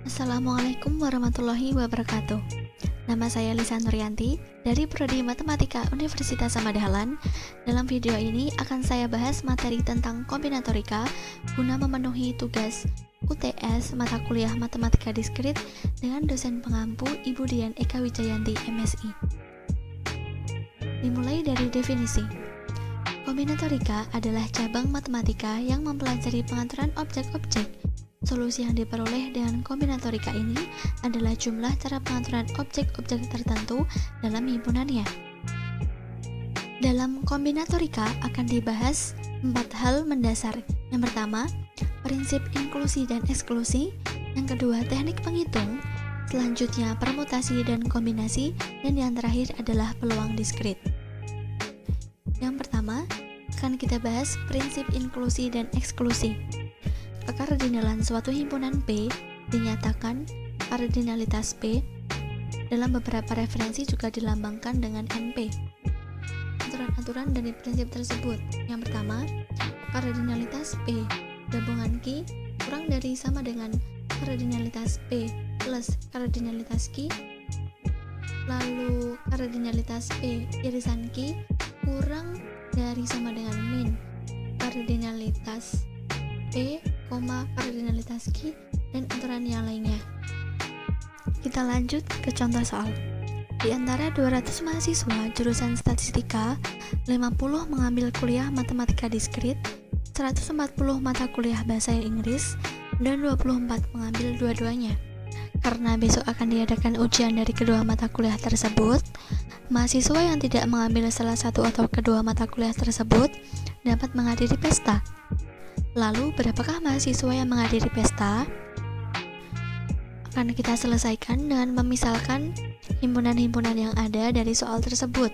Assalamualaikum warahmatullahi wabarakatuh. Nama saya Lisa Nuryanti dari Prodi Matematika Universitas Samadhalan. Dalam video ini akan saya bahas materi tentang kombinatorika guna memenuhi tugas UTS mata kuliah Matematika Diskrit dengan dosen pengampu Ibu Dian Eka Wijayanti, MSI. Dimulai dari definisi. Kombinatorika adalah cabang matematika yang mempelajari pengaturan objek-objek. Solusi yang diperoleh dengan kombinatorika ini adalah jumlah cara pengaturan objek-objek tertentu dalam himpunannya. Dalam kombinatorika akan dibahas 4 hal mendasar. Yang pertama, prinsip inklusi dan eksklusi. Yang kedua, teknik penghitung. Selanjutnya, permutasi dan kombinasi. Dan yang terakhir adalah peluang diskrit. Yang pertama, akan kita bahas prinsip inklusi dan eksklusi. Kekardinalan suatu himpunan P dinyatakan kardinalitas P dalam beberapa referensi juga dilambangkan dengan NP. Aturan-aturan dari prinsip tersebut. Yang pertama, kardinalitas P gabungan Q kurang dari sama dengan kardinalitas P plus kardinalitas Q. Lalu kardinalitas P irisan Q kurang dari sama dengan min kardinalitas P, kardinalitas Q, dan aturan yang lainnya. Kita lanjut ke contoh soal. Di antara 200 mahasiswa jurusan statistika, 50 mengambil kuliah matematika diskrit, 140 mata kuliah bahasa Inggris, dan 24 mengambil dua-duanya. Karena besok akan diadakan ujian dari kedua mata kuliah tersebut, mahasiswa yang tidak mengambil salah satu atau kedua mata kuliah tersebut dapat menghadiri pesta. Lalu, berapakah mahasiswa yang menghadiri pesta? Akan kita selesaikan dengan memisalkan himpunan-himpunan yang ada dari soal tersebut.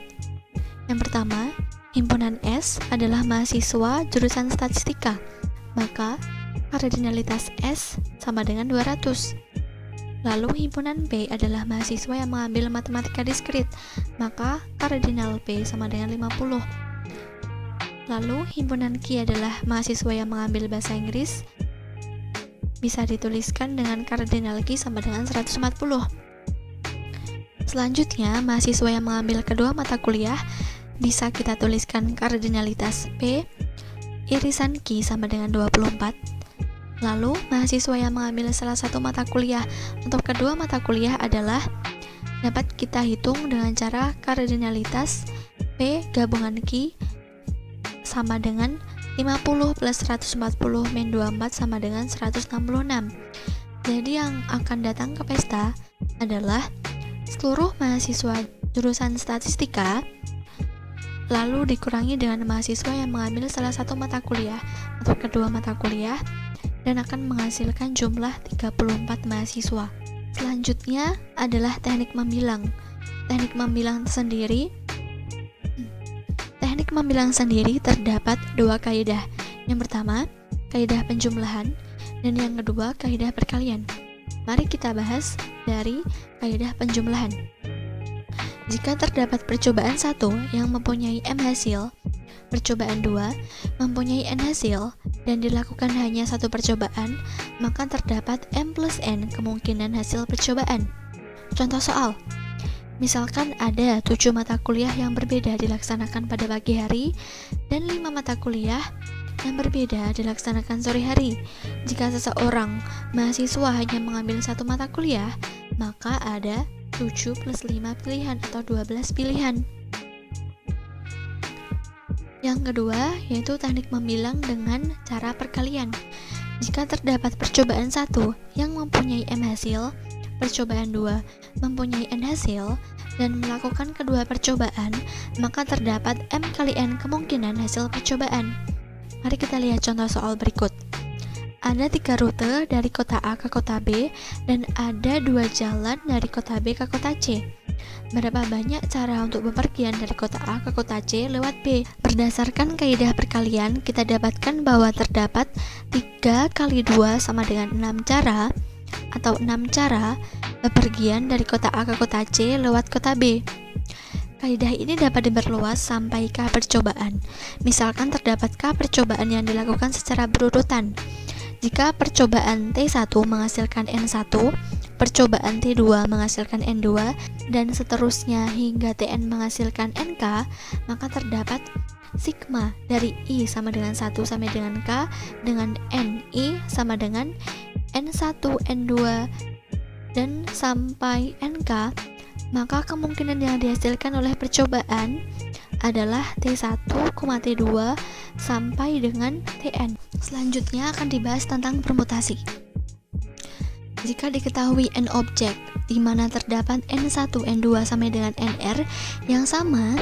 Yang pertama, himpunan S adalah mahasiswa jurusan statistika, maka kardinalitas S sama dengan 200. Lalu, himpunan P adalah mahasiswa yang mengambil matematika diskrit, maka kardinal P sama dengan 50. Lalu, himpunan Q adalah mahasiswa yang mengambil bahasa Inggris, bisa dituliskan dengan kardinal Q sama dengan 140. Selanjutnya, mahasiswa yang mengambil kedua mata kuliah, bisa kita tuliskan kardinalitas P, irisan Q sama dengan 24. Lalu, mahasiswa yang mengambil salah satu mata kuliah untuk kedua mata kuliah adalah dapat kita hitung dengan cara kardinalitas P gabungan Q sama dengan 50 plus 140 min 24 sama dengan 166. Jadi yang akan datang ke pesta adalah seluruh mahasiswa jurusan statistika, lalu dikurangi dengan mahasiswa yang mengambil salah satu mata kuliah atau kedua mata kuliah, dan akan menghasilkan jumlah 34 mahasiswa. Selanjutnya adalah teknik membilang. Teknik membilang sendiri terdapat dua kaidah. Yang pertama, kaidah penjumlahan, dan yang kedua, kaidah perkalian. Mari kita bahas dari kaidah penjumlahan. Jika terdapat percobaan 1 yang mempunyai M hasil, percobaan 2 mempunyai N hasil, dan dilakukan hanya satu percobaan, maka terdapat M plus N kemungkinan hasil percobaan. Contoh soal. Misalkan ada 7 mata kuliah yang berbeda dilaksanakan pada pagi hari dan 5 mata kuliah yang berbeda dilaksanakan sore hari. Jika seseorang mahasiswa hanya mengambil satu mata kuliah, maka ada 7 plus 5 pilihan atau 12 pilihan. Yang kedua, yaitu teknik membilang dengan cara perkalian. Jika terdapat percobaan 1 yang mempunyai M hasil, percobaan 2 mempunyai N hasil, dan melakukan kedua percobaan, maka terdapat M kali N kemungkinan hasil percobaan. Mari kita lihat contoh soal berikut. Ada 3 rute dari kota A ke kota B, dan ada 2 jalan dari kota B ke kota C. Berapa banyak cara untuk bepergian dari kota A ke kota C lewat B? Berdasarkan kaidah perkalian, kita dapatkan bahwa terdapat 3 kali 2 sama dengan 6 cara, atau 6 cara bepergian dari kota A ke kota C lewat kota B. Kaidah ini dapat diperluas sampai K percobaan. Misalkan terdapat K percobaan yang dilakukan secara berurutan. Jika percobaan T1 menghasilkan N1, percobaan T2 menghasilkan N2, dan seterusnya hingga Tn menghasilkan Nk, maka terdapat sigma dari I sama dengan 1 sampai dengan K dengan Ni sama dengan N1, N2, dan sampai Nk, maka kemungkinan yang dihasilkan oleh percobaan adalah T1, T2 sampai dengan Tn. Selanjutnya akan dibahas tentang permutasi. Jika diketahui N objek di mana terdapat N1, N2 sampai dengan Nr yang sama,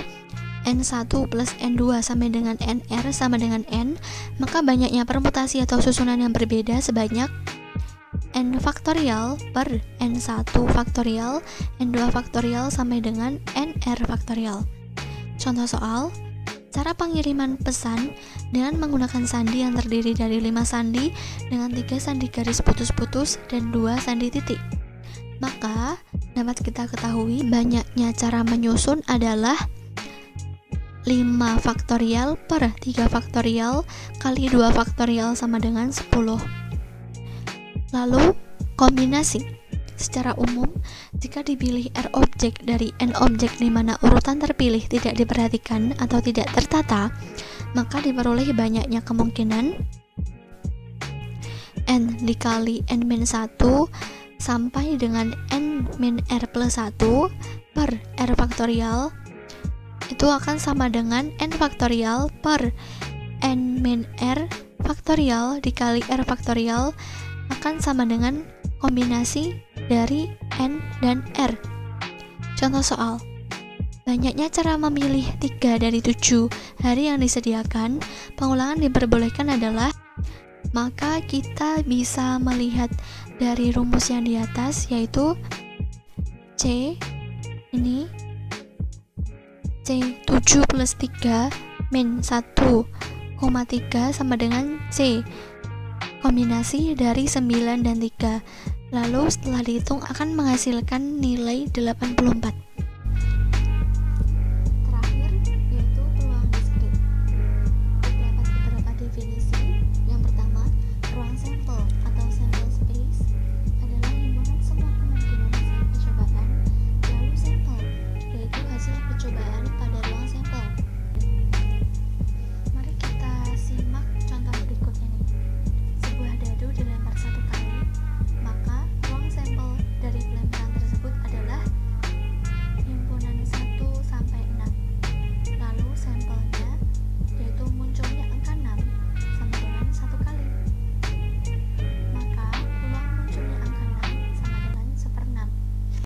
N1 plus N2 sampai dengan Nr sama dengan N, maka banyaknya permutasi atau susunan yang berbeda sebanyak N faktorial per N1 faktorial, N2 faktorial sampai dengan Nr faktorial. Contoh soal, cara pengiriman pesan dengan menggunakan sandi yang terdiri dari 5 sandi dengan 3 sandi garis putus-putus dan 2 sandi titik. Maka, dapat kita ketahui banyaknya cara menyusun adalah 5 faktorial per 3 faktorial kali 2 faktorial sama dengan 10. Lalu, kombinasi. Secara umum, jika dipilih R objek dari N objek di mana urutan terpilih tidak diperhatikan atau tidak tertata, maka diperoleh banyaknya kemungkinan N dikali N-1 sampai dengan N-R plus 1 per R faktorial itu akan sama dengan N faktorial per N-R faktorial dikali R faktorial akan sama dengan kombinasi dari N dan R. Contoh soal, banyaknya cara memilih 3 dari 7 hari yang disediakan, pengulangan diperbolehkan adalah, maka kita bisa melihat dari rumus yang di atas, yaitu C ini C7 plus 3 min 1,3 sama dengan C kombinasi dari 9 dan 3. Lalu setelah dihitung akan menghasilkan nilai 84.